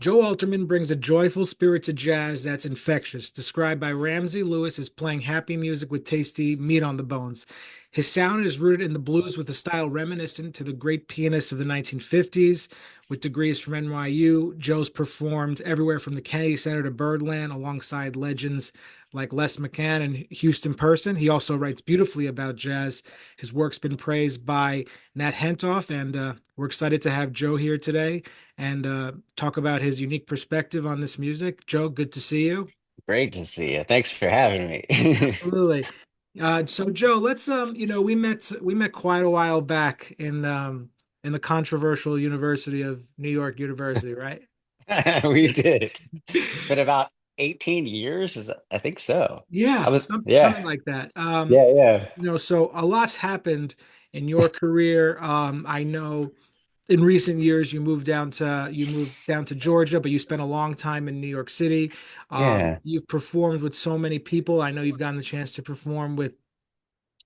Joe Alterman brings a joyful spirit to jazz that's infectious, described by Ramsey Lewis as playing happy music with tasty meat on the bones. His sound is rooted in the blues with a style reminiscent to the great pianists of the 1950s. With degrees from NYU, Joe's performed everywhere from the Kennedy Center to Birdland alongside legends like Les McCann and Houston Person. He also writes beautifully about jazz. His work's been praised by Nat Hentoff, and we're excited to have Joe here today and talk about his unique perspective on this music. Joe, good to see you. Great to see you. Thanks for having me. Absolutely. So Joe, let's we met quite a while back in the controversial University of New York University, right? We did. It's been about 18 years. I think so. Yeah, I was, something yeah, like that. yeah. So a lot's happened in your career. I know in recent years you moved down to Georgia, but you spent a long time in New York City. Yeah. You've performed with so many people. I know you've gotten the chance to perform with,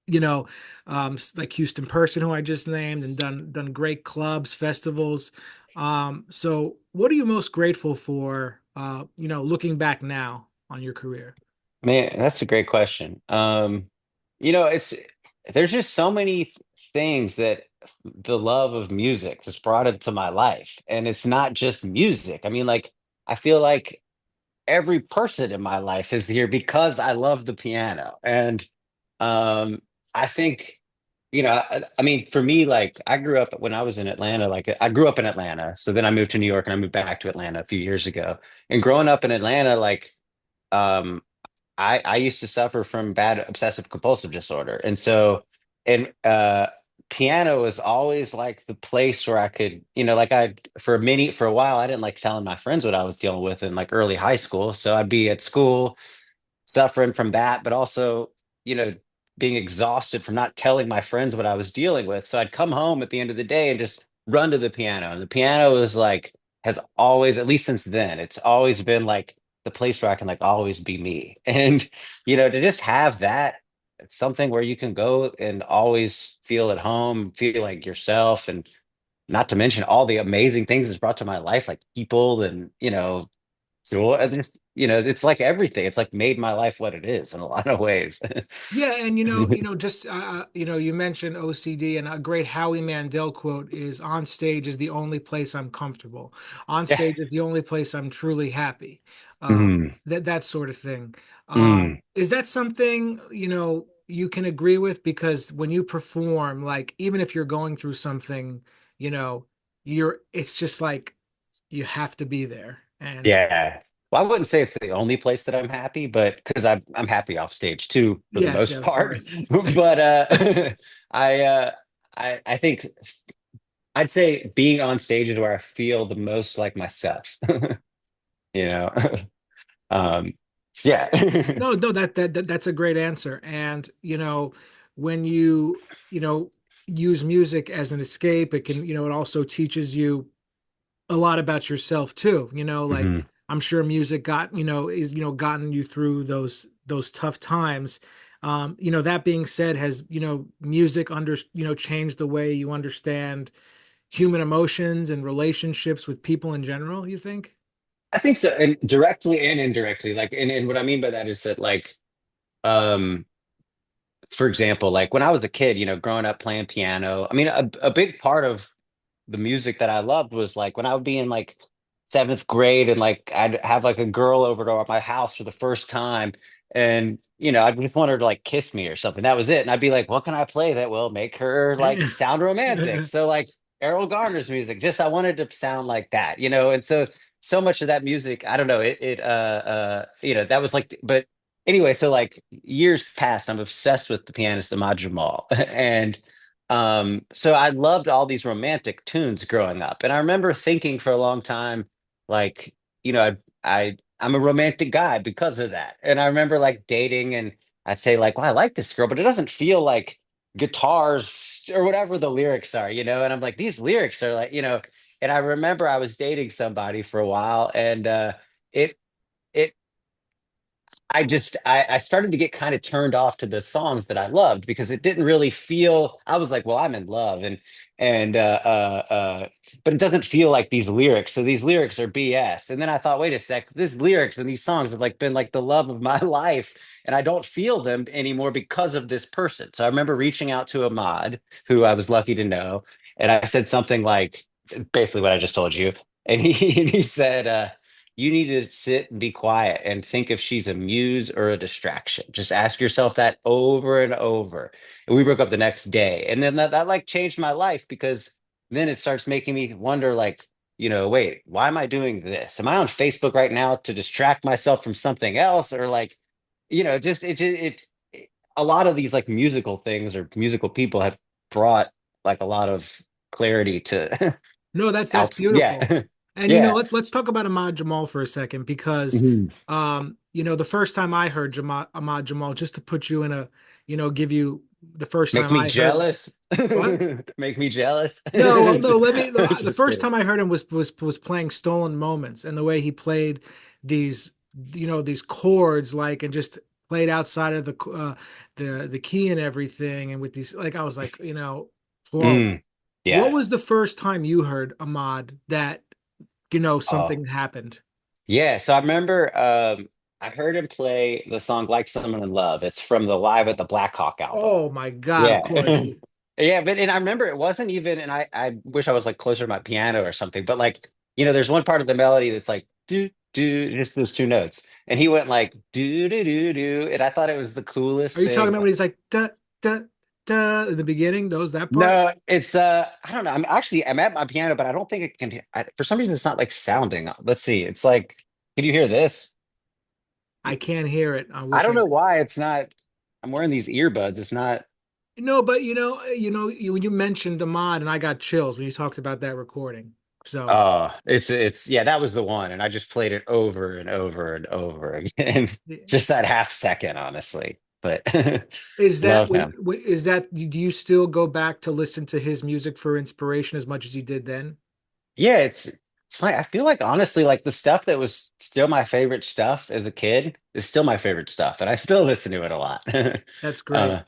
you know, like Houston Person, who I just named, and done great clubs, festivals. So what are you most grateful for, looking back now on your career? Man, that's a great question. It's there's just so many things that the love of music has brought into my life. And it's not just music. I mean, like, I feel like every person in my life is here because I love the piano. And um, I think, I mean, for me, like, I grew up when I was in Atlanta, like, I grew up in Atlanta. So then I moved to New York and I moved back to Atlanta a few years ago. And growing up in Atlanta, like, um, I used to suffer from bad obsessive compulsive disorder. And piano was always like the place where I could, like for a while, I didn't like telling my friends what I was dealing with in like early high school. So I'd be at school suffering from that, but also, you know, being exhausted from not telling my friends what I was dealing with. So I'd come home at the end of the day and just run to the piano. And the piano is like, has always, at least since then, it's always been like the place where I can like always be me. And, to just have that, it's something where you can go and always feel at home, feel like yourself. And not to mention all the amazing things it's brought to my life, like people and, so I just, it's like everything. It's like made my life what it is in a lot of ways. Yeah, and just you mentioned OCD, and a great Howie Mandel quote is, "On stage is the only place I'm comfortable. On Yeah. stage is the only place I'm truly happy." Mm, That sort of thing. mm. Is that something you can agree with? Because when you perform, like even if you're going through something, you know, it's just like you have to be there. And Yeah. Well, I wouldn't say it's the only place that I'm happy, but because I'm happy off stage too, for the yes, yeah, most of part. course. But I I think I'd say being on stage is where I feel the most like myself. You know? Um, yeah. No, no, that's a great answer. And when you use music as an escape, it also teaches you a lot about yourself too. Like Mhm. I'm sure music gotten you through those tough times. That being said, has music changed the way you understand human emotions and relationships with people in general, you think? I think so, and directly and indirectly. Like, and what I mean by that is that, like, um, for example, like when I was a kid, growing up playing piano, I mean, a big part of the music that I loved was like when I would be in like seventh grade and like I'd have like a girl over to my house for the first time, and I just want her to like kiss me or something. That was it, and I'd be like, what can I play that will make her like sound romantic? So like Errol Garner's music, just I wanted to sound like that, and so much of that music, I don't know, that was like, but anyway, so like years past, I'm obsessed with the pianist Ahmad Jamal, and so I loved all these romantic tunes growing up, and I remember thinking for a long time, like, I'm a romantic guy because of that. And I remember like dating, and I'd say like, well, I like this girl, but it doesn't feel like guitars or whatever the lyrics are, And I'm like, these lyrics are like, And I remember I was dating somebody for a while, and it it I started to get kind of turned off to the songs that I loved because it didn't really feel. I was like, well, I'm in love, and but it doesn't feel like these lyrics. So these lyrics are BS. And then I thought, wait a sec, these lyrics and these songs have like been like the love of my life, and I don't feel them anymore because of this person. So I remember reaching out to Ahmad, who I was lucky to know, and I said something like basically what I just told you, and he said. You need to sit and be quiet and think if she's a muse or a distraction. Just ask yourself that over and over. And we broke up the next day. And then that like changed my life because then it starts making me wonder, like, wait, why am I doing this? Am I on Facebook right now to distract myself from something else? Or like, a lot of these like musical things or musical people have brought like a lot of clarity to No, that's out. beautiful. Yeah. And Yeah. let's talk about Ahmad Jamal for a second because Mhm. the first time I heard Ahmad Jamal, just to put you in a, give you the first Make time me I heard jealous. what? Make me jealous. No, well, no, let me the Just first kidding. time I heard him was playing Stolen Moments and the way he played these these chords like and just played outside of the key and everything and with these like I was like, whoa. Mm, What yeah. was the first time you heard Ahmad that Oh, something happened? yeah. So I remember I heard him play the song Like Someone in Love. It's from the Live at the Black Hawk album. Oh my God, of course. Yeah. Yeah, but and I remember it wasn't even, and I wish I was like closer to my piano or something, but like, there's one part of the melody that's like do do just those two notes. And he went like do do do do, and I thought it was the coolest Are you talking thing. about when he's like da da da in the beginning? Those that part? No, it's I don't know. I'm at my piano, but I don't think it can for some reason it's not like sounding. Let's see. It's like, can you hear this? I can't hear it. I I wish don't I know could. why it's not. I'm wearing these earbuds. It's not. No, but when you mentioned Ahmad and I got chills when you talked about that recording. So Oh, it's yeah, that was the one. And I just played it over and over and over again. Just that half second, honestly. But is that love him. is that do you still go back to listen to his music for inspiration as much as you did then? Yeah, it's funny. I feel like honestly, like the stuff that was still my favorite stuff as a kid is still my favorite stuff, and I still listen to it a lot. That's great. Uh,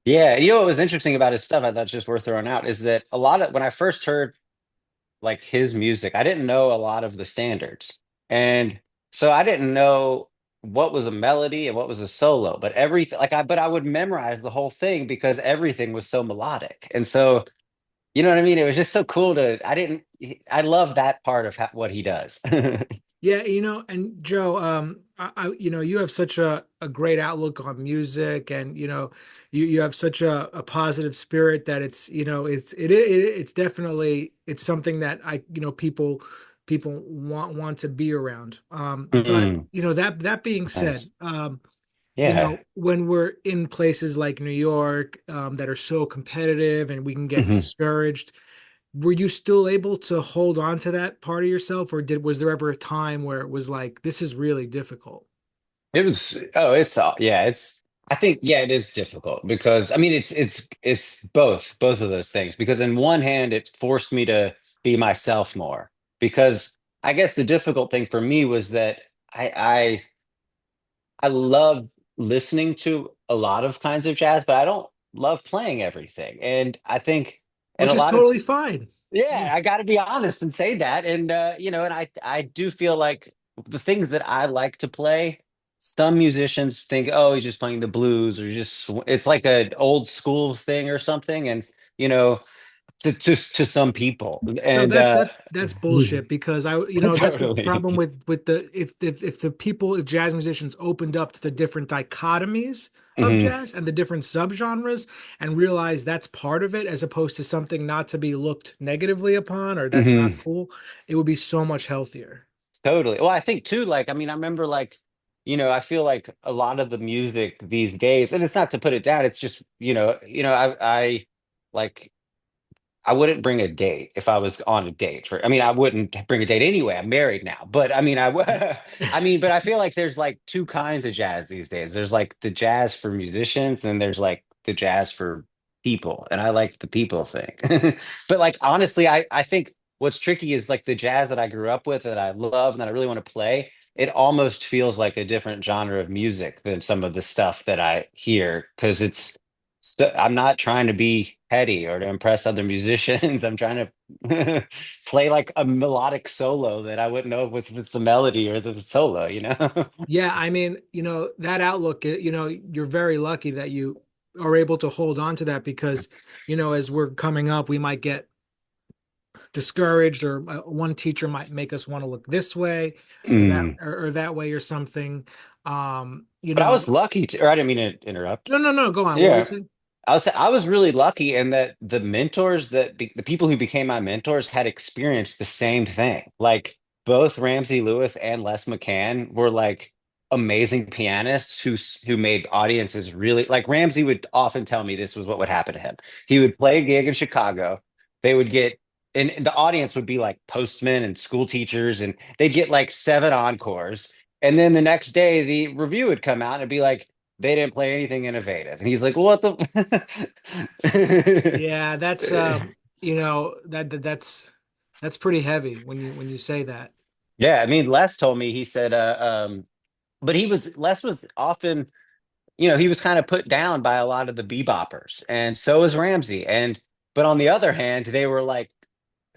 yeah, you know what was interesting about his stuff, I thought just worth throwing out, is that a lot of when I first heard like his music, I didn't know a lot of the standards. And so I didn't know what was a melody and what was a solo, but everything but I would memorize the whole thing because everything was so melodic. And so, you know what I mean? It was just so cool I love that part of what he does. Yeah, and Joe, you have such a great outlook on music, and you have such a positive spirit that it's definitely it's something that people want to be around. But Mm, that being said, nice. Yeah. when we're in places like New York, that are so competitive and we can get Mhm. discouraged. Were you still able to hold on to that part of yourself, or was there ever a time where it was like, this is really difficult? It was, oh, it's all, yeah, I think, yeah, it is difficult because I mean, it's both of those things because in one hand, it forced me to be myself more because I guess the difficult thing for me was that I love listening to a lot of kinds of jazz, but I don't love playing everything. And I think, and a Which is lot of totally fine. yeah, I got to be honest and say that. And and I do feel like the things that I like to play, some musicians think, oh, he's just playing the blues or it's like an old school thing or something. And you know, to some people, No, and that's bullshit because that's the totally. problem with the if the people if jazz musicians opened up to the different dichotomies of Mhm, jazz and the different subgenres and realized that's part of it as opposed to something not to be looked negatively upon or that's not mhm. cool, it would be so much healthier. Totally. Well, I think too, like, I mean, I remember like, I feel like a lot of the music these days, and it's not to put it down, it's just, I like I wouldn't bring a date if I was on a date I mean, I wouldn't bring a date anyway. I'm married now. But I mean, I mean, but I feel like there's like two kinds of jazz these days. There's like the jazz for musicians, and there's like the jazz for people. And I like the people thing. But like honestly, I think what's tricky is like the jazz that I grew up with that I love and that I really want to play. it almost feels like a different genre of music than some of the stuff that I hear because I'm not trying to be petty or to impress other musicians. I'm trying to play like a melodic solo that I wouldn't know if it's the melody or the solo, you know? Yeah, I mean, that outlook, you're very lucky that you are able to hold on to that because, as we're coming up, we might get discouraged, or one teacher might make us want to look this way or that Mm. or that way or something. Um, you But I know, was lucky to, or I didn't mean to interrupt. no, no, no, go on. What were you Yeah. saying? I was really lucky in that the mentors the people who became my mentors had experienced the same thing. Like both Ramsey Lewis and Les McCann were like amazing pianists who made audiences really like Ramsey would often tell me this was what would happen to him. He would play a gig in Chicago. They would get and the audience would be like postmen and school teachers and they'd get like seven encores. And then the next day the review would come out and it'd be like they didn't play anything innovative. And he's like, what the? Yeah, that's pretty heavy when you say that. Yeah, I mean, Les told me, he said, but Les was often, he was kind of put down by a lot of the beboppers, and so was Ramsey. But on the other hand, they were like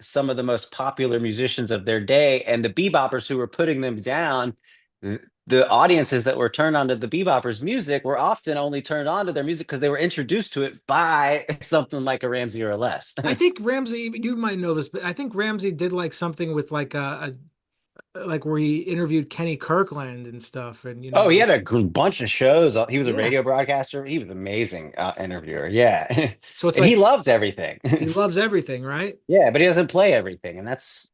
some of the most popular musicians of their day, and the beboppers who were putting them down, the audiences that were turned on to the beboppers' music were often only turned on to their music because they were introduced to it by something like a Ramsey or a Les. I think Ramsey, you might know this, but I think Ramsey did like something with like like where he interviewed Kenny Kirkland and stuff, and Oh, he had it's a bunch of shows. He was a yeah. radio broadcaster. He was an amazing interviewer. Yeah. So it's And he like loves everything. he loves everything, right? Yeah, but he doesn't play everything, and that's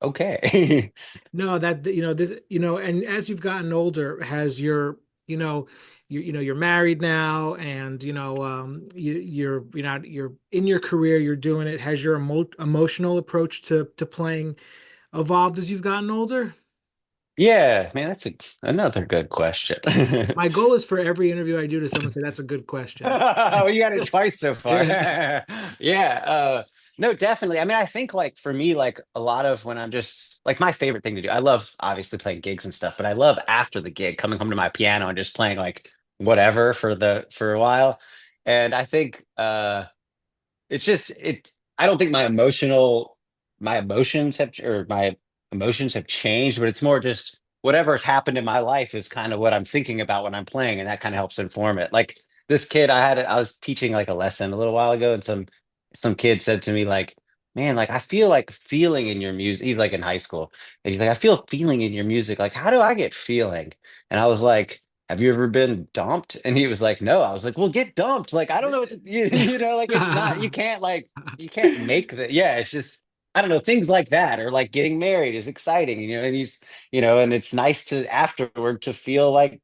okay. No, that this and as you've gotten older, has your you're married now, and you're in your career, you're doing it. Has your emotional approach to playing evolved as you've gotten older? Yeah, man, another good question. My goal is for every interview I do to someone say that's a good question. Well, you got it twice so far. Yeah. No, definitely. I mean, I think like for me, like a lot of when I'm just like my favorite thing to do, I love obviously playing gigs and stuff, but I love after the gig coming home to my piano and just playing like whatever for a while. And I think it's just I don't think my emotions have changed, but it's more just whatever's happened in my life is kind of what I'm thinking about when I'm playing, and that kind of helps inform it. Like this kid, I was teaching like a lesson a little while ago, and some kid said to me like, "Man, like I feel like feeling in your music." He's like in high school, and he's like, "I feel feeling in your music. Like, how do I get feeling?" And I was like, have you ever been dumped? And he was like, no. I was like, well, get dumped. Like, I don't know what to, like it's not, you can't make that. Yeah, it's just, I don't know, things like that, or like getting married is exciting, and and it's nice to afterward to feel like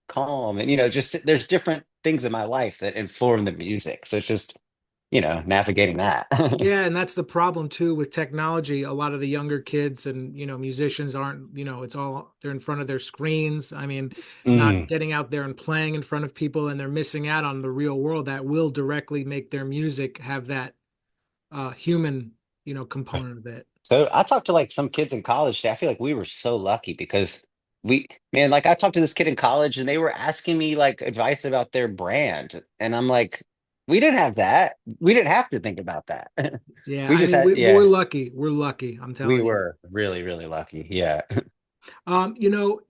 calm. And, just there's different things in my life that inform the music. So it's just, navigating that. Yeah, and that's the problem too with technology. A lot of the younger kids and musicians aren't, it's all they're in front of their screens. I mean, not Mm. getting out there and playing in front of people, and they're missing out on the real world that will directly make their music have that human, component of it. So I talked to like some kids in college today. I feel like we were so lucky because man, like I talked to this kid in college and they were asking me like advice about their brand. And I'm like, we didn't have that. We didn't have to think about that. Yeah, We I just mean, had, we're yeah, lucky. We're lucky. I'm we telling you. were really, really lucky. Yeah. Um, you know,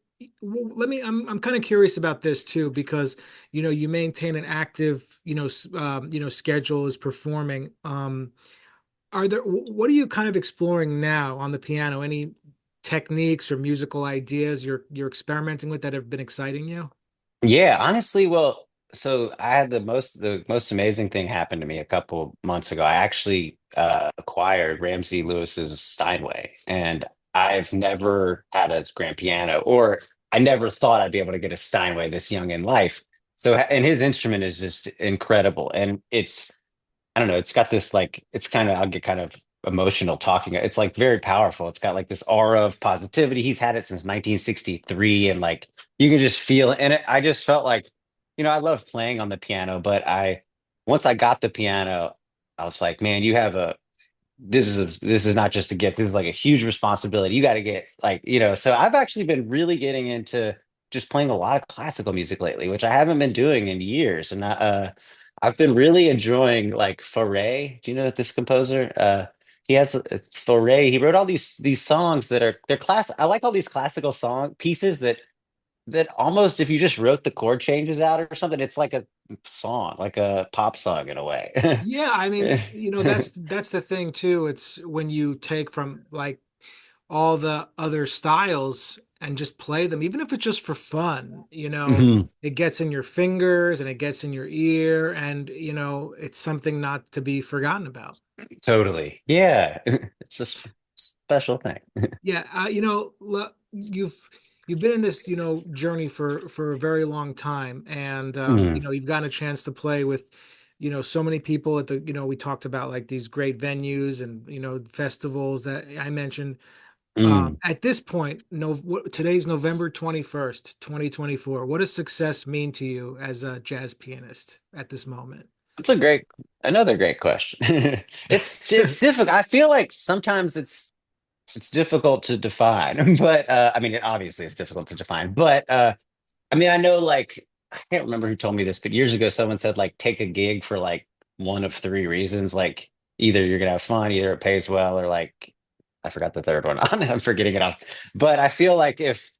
I'm kind of curious about this too because you maintain an active schedule as performing. What are you kind of exploring now on the piano? Any techniques or musical ideas you're experimenting with that have been exciting you? Yeah, honestly, well, so I had the most amazing thing happen to me a couple months ago. I actually acquired Ramsey Lewis's Steinway, and I've never had a grand piano, or I never thought I'd be able to get a Steinway this young in life. So, and his instrument is just incredible, and I don't know, it's got this like it's kind of I'll get kind of emotional talking. It's like very powerful. It's got like this aura of positivity. He's had it since 1963 and like you can just feel it. And I just felt like, I love playing on the piano, but I once I got the piano, I was like, man, this is not just a gift. This is like a huge responsibility. You got to get like, so I've actually been really getting into just playing a lot of classical music lately, which I haven't been doing in years. And I've been really enjoying like Fauré. Do you know this composer? He has Fauré. He wrote all these songs that are they're class. I like all these classical song pieces that almost if you just wrote the chord changes out or something, it's like a song, like a pop song in a way. Yeah, I mean, that's the thing too. It's when you take from like all the other styles and just play them, even if it's just for fun, Mhm. it gets in your fingers and it gets in your ear, and it's something not to be forgotten about. Totally. Yeah. It's a special thing. Yeah, you've been in this, journey for a very long time, and Mm, you've gotten a chance to play with, so many people at the, we talked about like these great venues and festivals that I mentioned. mm. At this point, no, today's November 21st, 2024. What does success mean to you as a jazz pianist at this moment? It's another great question. It's difficult. I feel like sometimes it's difficult to define, but I mean, obviously it's difficult to define, but I mean, I know like I can't remember who told me this, but years ago someone said like take a gig for like one of three reasons. Like either you're gonna have fun, either it pays well, or like I forgot the third one. I'm forgetting it off. But I feel like if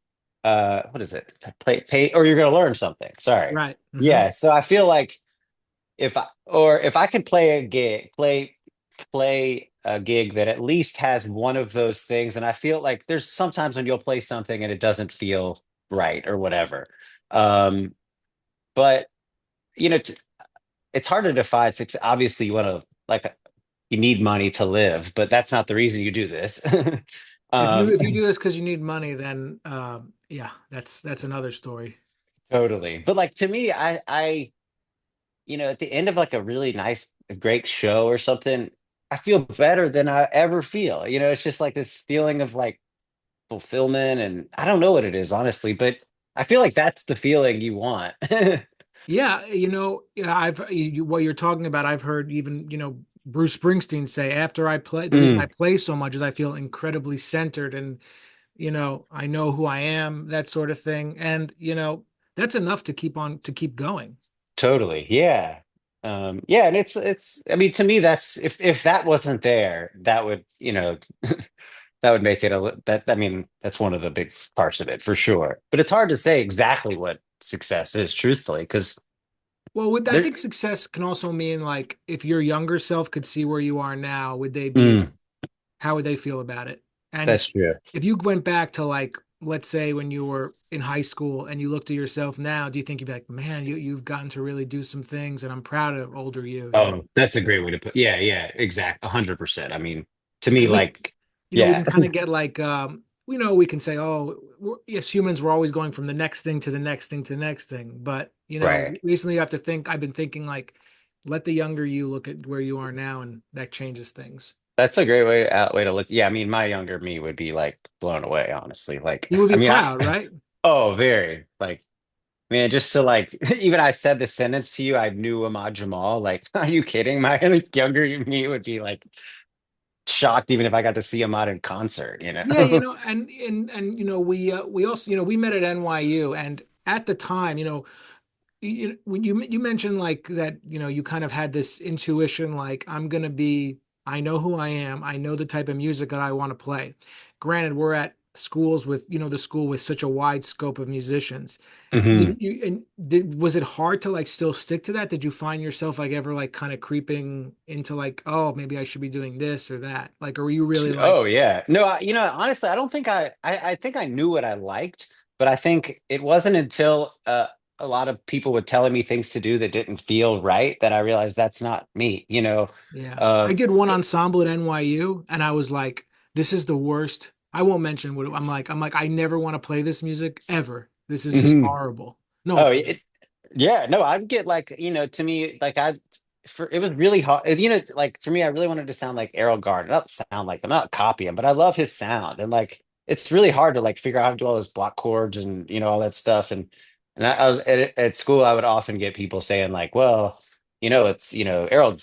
what is it? Pay or you're gonna learn something. Sorry. Right. Hmm. Yeah. So I feel like if I could play a gig that at least has one of those things, and I feel like there's sometimes when you'll play something and it doesn't feel right or whatever. Um, but you know, t it's hard to define success. Obviously, you want to like you need money to live, but that's not the reason you do this. Um, If you do this because you need money, then yeah, that's another story. totally. But like to me, at the end of like a really nice, great show or something, I feel better than I ever feel. It's just like this feeling of like fulfillment, and I don't know what it is, honestly, but I feel like that's the feeling you want. Yeah, yeah, what you're talking about, I've heard even, Bruce Springsteen say, after I play, the reason I Mm, play so much is I feel incredibly centered and, I know who I am, that sort of thing. And, that's enough to keep going. totally. Yeah. Yeah, and it's I mean to me that's if that wasn't there, that would, that would make it that I mean, that's one of the big parts of it for sure. But it's hard to say exactly what success is, truthfully, because Well, I there think success can also mean like if your younger self could see where you are now, mm, how would they feel about it? And that's true. if you went back to like, let's say when you were in high school and you looked at yourself now, do you think you'd be like, man, you've gotten to really do some things and I'm proud of older you? Oh, that's a great way to put. Yeah, yeah, exact, 100%. I mean, to me, Because like, we yeah, can kind of get like, we can say, oh, yes, humans were always going from the next thing to the next thing to the next thing. But, right. recently you have to think, I've been thinking like, let the younger you look at where you are now and that changes things. That's a great way to look. Yeah, I mean, my younger me would be like blown away, honestly. Like, You would I be mean, proud, right? oh, very like, man, just to like, even I said this sentence to you, I knew Ahmad Jamal. Like, are you kidding? My younger me would be like shocked, even if I got to see Ahmad in concert, you Yeah, know? and we also we met at NYU, and at the time, when you mentioned like that, you kind of had this intuition, like I know who I am, I know the type of music that I want to play. Granted, we're at schools with, the school with such a wide scope of musicians. Hmm. Was it hard to like still stick to that? Did you find yourself like ever like kind of creeping into like, oh, maybe I should be doing this or that? Like, or were you really like, Oh yeah. No, honestly, I don't think I think I knew what I liked, but I think it wasn't until a lot of people were telling me things to do that didn't feel right that I realized that's not me. yeah, I Uh, did one ensemble at NYU and I was like, this is the worst. I won't mention what I'm like, I never want to play this music ever. This is just mhm. horrible. No Oh, offense. yeah, no, I'd get like, to me, like it was really hard, like for me, I really wanted to sound like Errol Garner, not sound like I'm not copying, but I love his sound. And like, it's really hard to like figure out how to do all those block chords and, all that stuff. And at school, I would often get people saying like, well, it's, Errol,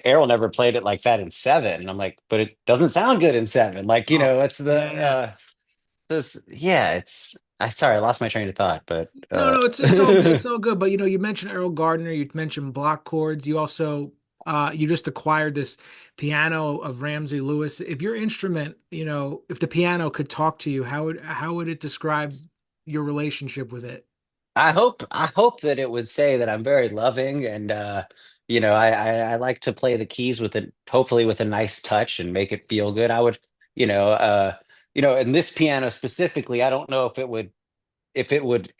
Errol never played it like that in seven. And I'm like, but it doesn't sound good in seven. Like, Oh, it's the yeah, yeah. this yeah, it's I sorry, I lost my train of thought, but No, no, it's all good. It's all good. But you mentioned Earl Gardner, you mentioned block chords. You also you just acquired this piano of Ramsey Lewis. If your instrument, if the piano could talk to you, how would it describe your relationship with it? I hope that it would say that I'm very loving and I like to play the keys with it, hopefully with a nice touch and make it feel good. I would, you know, uh in this piano specifically, I don't know if it would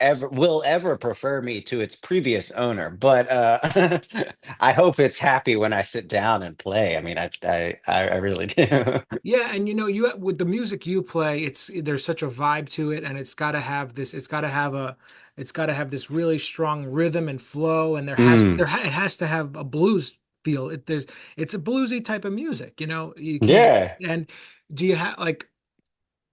ever will ever prefer me to its previous owner, but I hope it's happy when I sit down and play. I mean, I really do. Yeah, and you with the music you play, there's such a vibe to it, and it's got to have this really strong rhythm and flow, and Mm, it has to have a blues feel. It's a bluesy type of music, you can't. yeah. And do you have like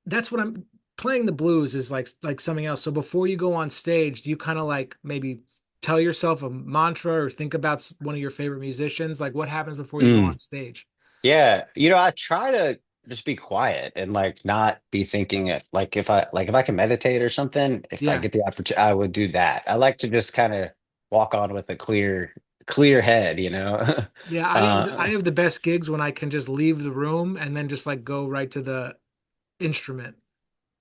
that's what I'm playing the blues is like something else. So before you go on stage, do you kind of like maybe tell yourself a mantra or think about one of your favorite musicians? Like what happens before you go on Mm. stage? Yeah, I try to just be quiet and like not be thinking it. Like if I can meditate or something, if I Yeah. get the opportunity, I would do that. I like to just kind of walk on with a clear head, you know. Yeah, I Uh, have the best gigs when I can just leave the room and then just like go right to the instrument.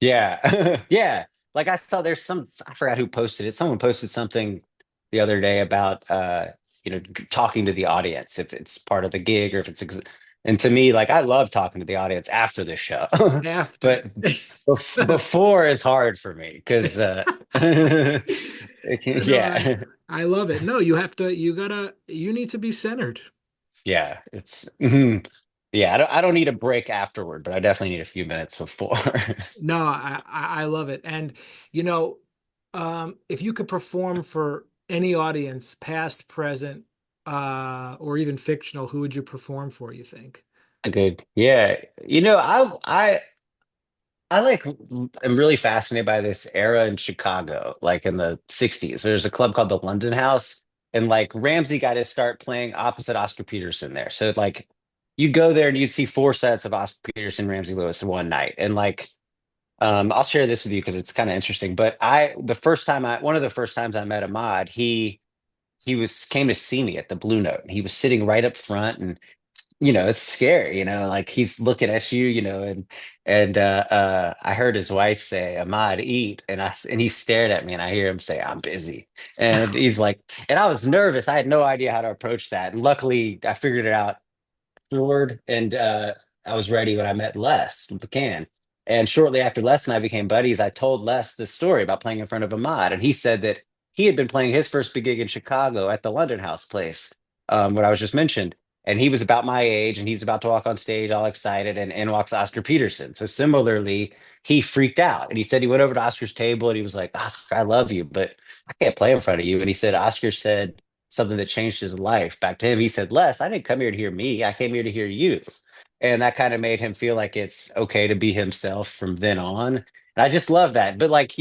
yeah, yeah. Like I saw there's I forgot who posted it. Someone posted something the other day about talking to the audience if it's part of the gig or if and to me, like I love talking to the audience after the show, After. but before is hard for me because No, yeah, I love it. No, you need to be centered. yeah, it's yeah. I don't need a break afterward, but I definitely need a few minutes before. No, I love it. And if you could perform for any audience, past, present, or even fictional, who would you perform for, you think? Good, yeah. I like am really fascinated by this era in Chicago, like in the 60s. There's a club called the London House, and like Ramsey got to start playing opposite Oscar Peterson there. So like you'd go there and you'd see four sets of Oscar Peterson, Ramsey Lewis in one night. And like I'll share this with you because it's kind of interesting. But one of the first times I met Ahmad, he came to see me at the Blue Note. He was sitting right up front, and it's scary, like he's looking at you, and I heard his wife say, Ahmad, eat. And he stared at me and I hear him say, I'm busy. And he's like, and I was nervous. I had no idea how to approach that. And luckily I figured it out afterward. And I was ready when I met Les McCann. And shortly after Les and I became buddies, I told Les this story about playing in front of Ahmad. And he said that he had been playing his first big gig in Chicago at the London House place, what I was just mentioned. And he was about my age and he's about to walk on stage all excited. And in walks Oscar Peterson. So similarly, he freaked out and he said he went over to Oscar's table and he was like, Oscar, I love you, but I can't play in front of you. And he said, Oscar said, something that changed his life. Back to him, he said, Les, I didn't come here to hear me. I came here to hear you. And that kind of made him feel like it's okay to be himself from then on. And I just love that. But like,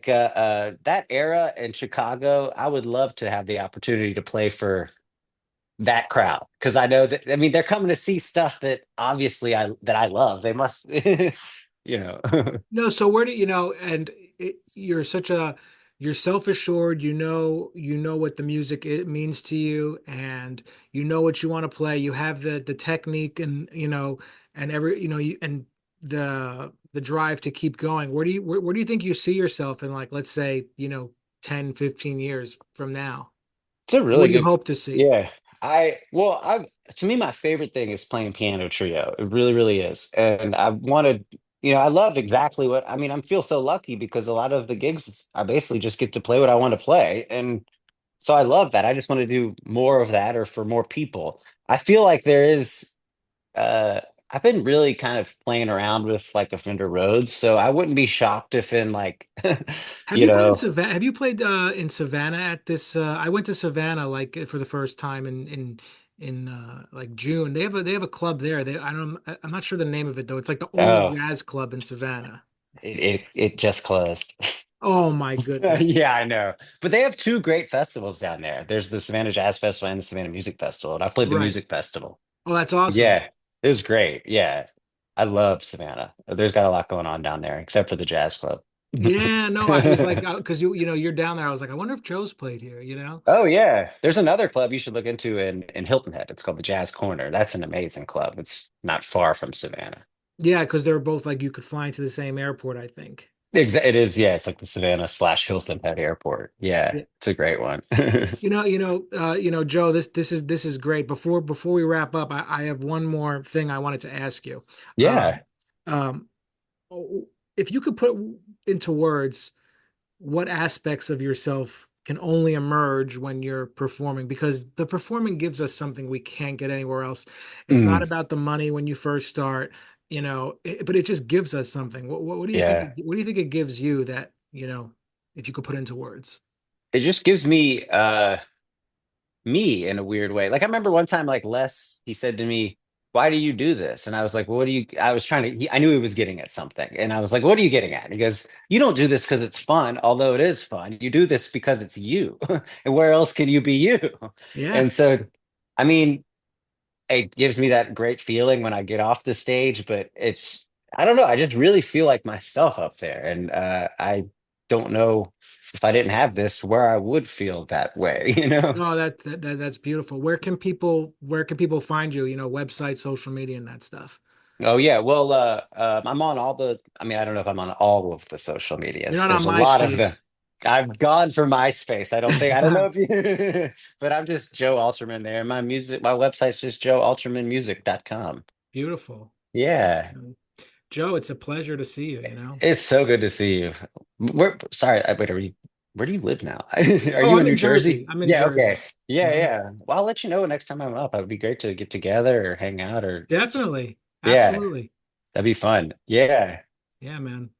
that era in Chicago, I would love to have the opportunity to play for that crowd because I know that I mean they're coming to see stuff that obviously I love. They must you know. No, so where do and you're self-assured, you know what the music it means to you, and you know what you want to play. You have the technique and and and the drive to keep going. Where do you think you see yourself in, like, let's say, 10, 15 years from now? It's a What really do you good, hope to see? yeah. I to me, my favorite thing is playing piano trio. It really, really is. And I wanted, I love exactly what I mean. I feel so lucky because a lot of the gigs, I basically just get to play what I want to play. And so I love that. I just want to do more of that or for more people. I feel like there is, uh, I've been really kind of playing around with like a Fender Rhodes. So I wouldn't be shocked if in like, Have you you played in know, Savannah? Have you played in Savannah at this? I went to Savannah like for the first time in like June. They have a club there. I'm not sure the name of it though. It's like the only oh, jazz club in Savannah. it just closed. Oh my goodness. Yeah, I know. But they have two great festivals down there. There's the Savannah Jazz Festival and the Savannah Music Festival. And I played the Right. music festival. Oh, that's awesome. Yeah, it was great. Yeah. I love Savannah. There's got a lot going on down there, except for the jazz club. Yeah, no, I was like, because you're down there. I was like, I wonder if Joe's played here, you know? Oh yeah. There's another club you should look into in Hilton Head. It's called the Jazz Corner. That's an amazing club. It's not far from Savannah. Yeah, because they're both like you could fly into the same airport, I think. It is, yeah. It's like the Savannah slash Hilton Head Airport. Yeah, Yeah. it's a great one. Joe, this is great. Before we wrap up, I have one more thing I wanted to ask you. Um, Yeah. um, if you could put into words what aspects of yourself can only emerge when you're performing, because the performing gives us something we can't get anywhere else. It's not Mm, about the money when you first start, but it just gives us something. What do you think? yeah. What do you think it gives you that, if you could put into words? It just gives me in a weird way. Like I remember one time, like Les, he said to me, "Why do you do this?" And I was like, "What do you?" I was trying to. I knew he was getting at something, and I was like, "What are you getting at?" And he goes, "You don't do this because it's fun, although it is fun. You do this because it's you, and where else can you be you?" Yeah. And so, I mean, it gives me that great feeling when I get off the stage, but I don't know, I just really feel like myself up there. And I don't know if I didn't have this where I would feel that way, you know? No, that's beautiful. Where can people find you? Website, social media, and that stuff. Oh yeah, well I'm on all the I mean, I don't know if I'm on all of the social You're medias. not on There's a lot of them. MySpace. I've gone for MySpace. I don't know if you but I'm just Joe Alterman there. My website's just joealtermanmusic.com. Beautiful. Yeah. Joe, it's a pleasure to see you. It's so good to see you. Sorry, wait, where do you live now? Are Oh, you I'm in in New Jersey. Jersey? I'm in Yeah, Jersey. okay. Yeah, hmm yeah. Well, I'll let you know next time I'm up. It would be great to get together or hang out or just, Definitely. yeah, Absolutely. that'd be fun. Yeah. Yeah, man.